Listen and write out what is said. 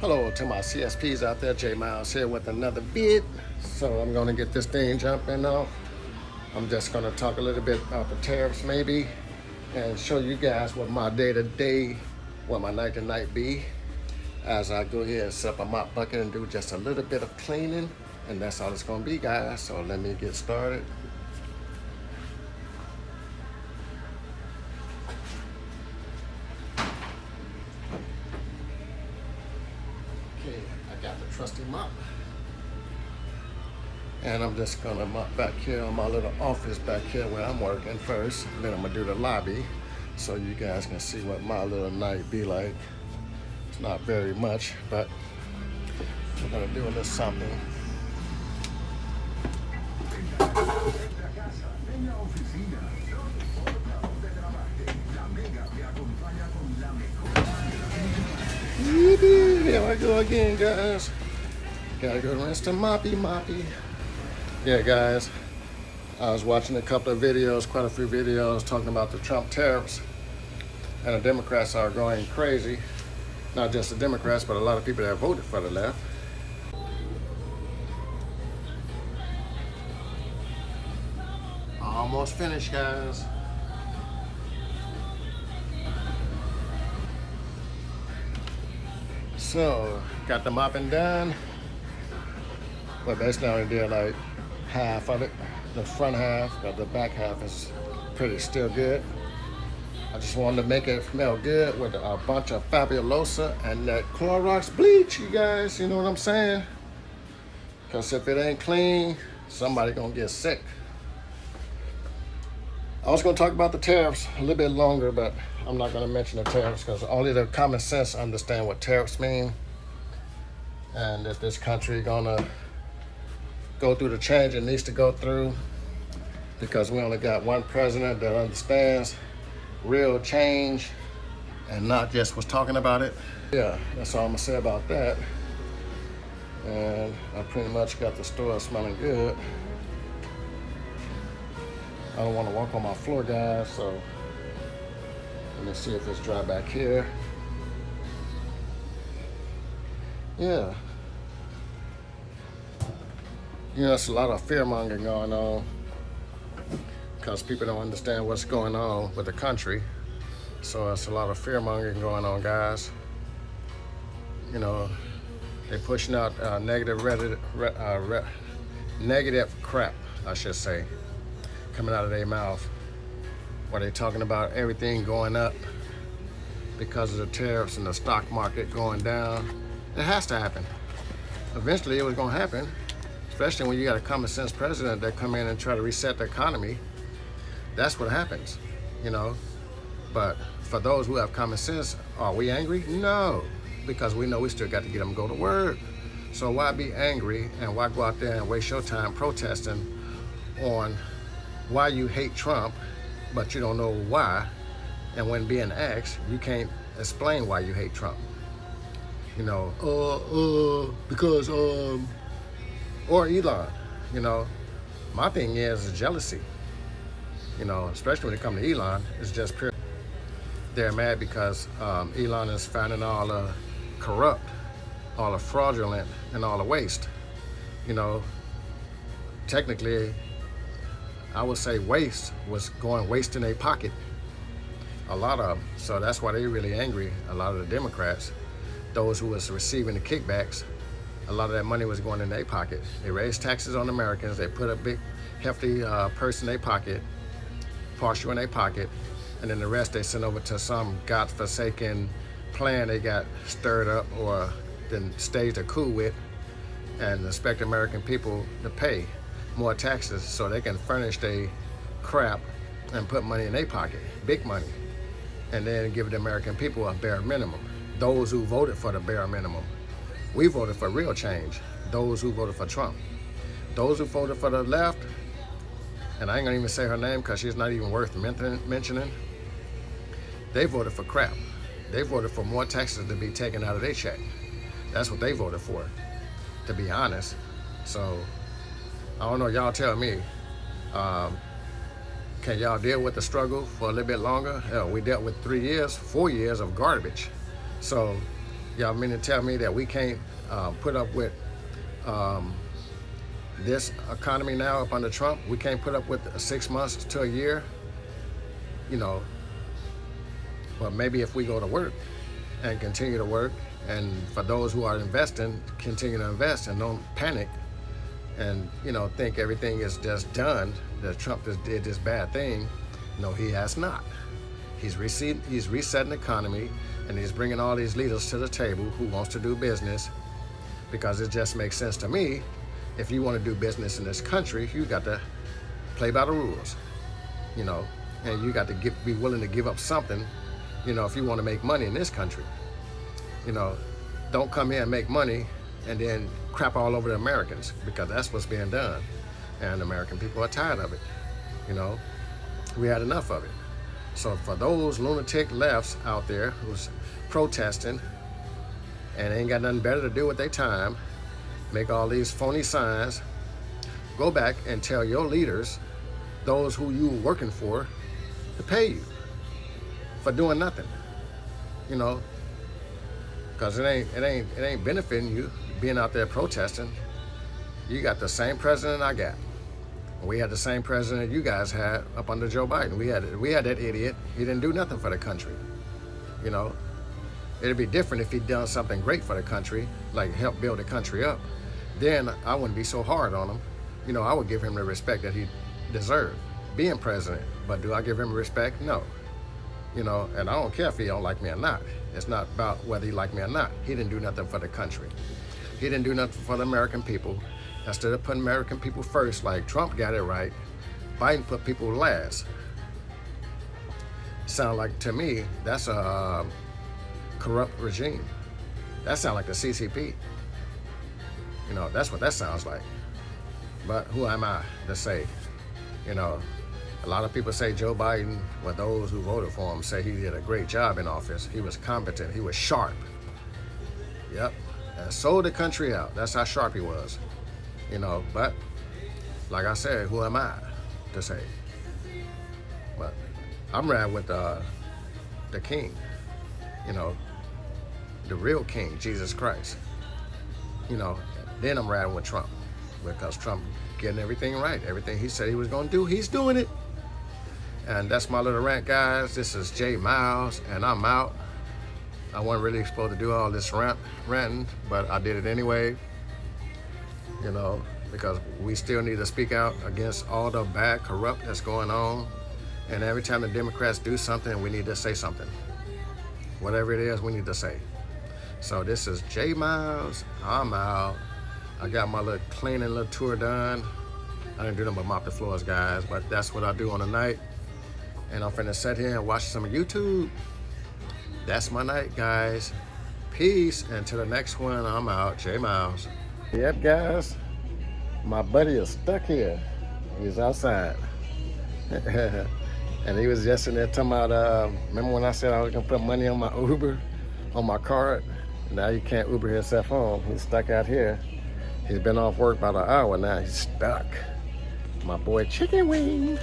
Hello to my CSPs out there, J Miles here with another vid. So I'm gonna get this thing jumping off. I'm just gonna talk a little bit about the tariffs maybe and show you guys what my day-to-day, what my night-to-night be as I go here and set up a mop bucket and do just a little bit of cleaning. And that's all it's gonna be, guys. So let me get started. Okay, I got the trusty mop. And I'm just gonna mop back here on my little office back here where I'm working first. Then I'm gonna do the lobby so you guys can see what my little night be like. It's not very much, but we're gonna do a little something. Here I go again, guys. Gotta go rinse the moppy. Yeah, guys, I was watching a couple of videos, quite a few videos, talking about the Trump tariffs, and the Democrats are going crazy. Not just the Democrats, but a lot of people that voted for the left. Almost finished, guys. So, got the mopping done. But basically I only did like half of it. The front half, but the back half is pretty still good. I just wanted to make it smell good with a bunch of Fabulosa and that Clorox bleach, you guys, you know what I'm saying? Because if it ain't clean, somebody gonna get sick. I was gonna talk about the tariffs a little bit longer, but I'm not gonna mention the tariffs because only the common sense understand what tariffs mean. And if this country gonna go through the change it needs to go through, because we only got one president that understands real change and not just was talking about it. Yeah, that's all I'm gonna say about that. And I pretty much got the store smelling good. I don't want to walk on my floor, guys, so let me see if it's dry back here. Yeah. You know, there's a lot of fear-mongering going on because people don't understand what's going on with the country. So it's a lot of fear-mongering going on, guys. You know, they're pushing out negative crap, I should say, coming out of their mouth, where they're talking about everything going up because of the tariffs and the stock market going down. It has to happen. Eventually it was gonna happen, especially when you got a common sense president that come in and try to reset the economy. That's what happens, you know. But for those who have common sense, are we angry? No, because we know we still got to get them to go to work. So why be angry and why go out there and waste your time protesting on why you hate Trump, but you don't know why, and when being asked, you can't explain why you hate Trump. You know, because, or Elon, you know. My thing is jealousy, you know, especially when it comes to Elon. It's just pure. They're mad because Elon is finding all the corrupt, all the fraudulent, and all the waste. You know, technically, I would say waste was going waste in their pocket. A lot of them. So that's why they're really angry. A lot of the Democrats, those who was receiving the kickbacks, a lot of that money was going in their pocket. They raised taxes on Americans. They put a big, hefty purse in their pocket, partial in their pocket, and then the rest they sent over to some godforsaken plan they got stirred up or then staged a coup with, and expect American people to pay more taxes so they can furnish their crap and put money in their pocket, big money, and then give the American people a bare minimum. Those who voted for the bare minimum. We voted for real change. Those who voted for Trump. Those who voted for the left, and I ain't gonna even say her name because she's not even worth mentioning, they voted for crap. They voted for more taxes to be taken out of their check. That's what they voted for, to be honest. So, I don't know, y'all tell me. Can y'all deal with the struggle for a little bit longer? Hell, we dealt with 3 years, 4 years of garbage. So Y'all mean to tell me that we can't put up with this economy now up under Trump? We can't put up with 6 months to a year? You know, well, maybe if we go to work and continue to work, and for those who are investing, continue to invest and don't panic and, you know, think everything is just done, that Trump just did this bad thing. No, he has not. He's resetting the economy, and he's bringing all these leaders to the table who wants to do business, because it just makes sense to me. If you want to do business in this country, you got to play by the rules, you know, and you got to be willing to give up something, you know, if you want to make money in this country. You know, don't come here and make money and then crap all over the Americans, because that's what's being done. And the American people are tired of it. You know, we had enough of it. So for those lunatic lefts out there who's protesting and ain't got nothing better to do with their time, make all these phony signs, go back and tell your leaders, those who you working for, to pay you for doing nothing. You know, because it ain't benefiting you being out there protesting. You got the same president I got. We had the same president you guys had up under Joe Biden. We had that idiot. He didn't do nothing for the country. You know, it'd be different if he'd done something great for the country, like help build the country up. Then I wouldn't be so hard on him. You know, I would give him the respect that he deserved being president. But do I give him respect? No. You know, and I don't care if he don't like me or not. It's not about whether he like me or not. He didn't do nothing for the country. He didn't do nothing for the American people. Instead of putting American people first, like Trump got it right, Biden put people last. Sound like, to me, that's a corrupt regime. That sounds like the CCP. You know, that's what that sounds like. But who am I to say? You know, a lot of people say Joe Biden, well, those who voted for him say he did a great job in office. He was competent. He was sharp. Yep. And sold the country out. That's how sharp he was. You know, but like I said, who am I to say? But I'm riding with the king, you know, the real king, Jesus Christ. You know, then I'm riding with Trump, because Trump getting everything right. Everything he said he was going to do, he's doing it. And that's my little rant, guys. This is J Miles, and I'm out. I wasn't really supposed to do all this ranting, but I did it anyway. You know, because we still need to speak out against all the bad, corrupt that's going on. And every time the Democrats do something, we need to say something. Whatever it is, we need to say. So this is J Miles. I'm out. I got my little cleaning little tour done. I didn't do nothing but mop the floors, guys, but that's what I do on the night. And I'm finna sit here and watch some YouTube. That's my night, guys. Peace. Until the next one, I'm out. J Miles. Yep, guys. My buddy is stuck here. He's outside. And he was just in there talking about, remember when I said I was gonna put money on my Uber, on my card? Now you can't Uber himself home. He's stuck out here. He's been off work about an hour now. He's stuck. My boy Chicken Wing.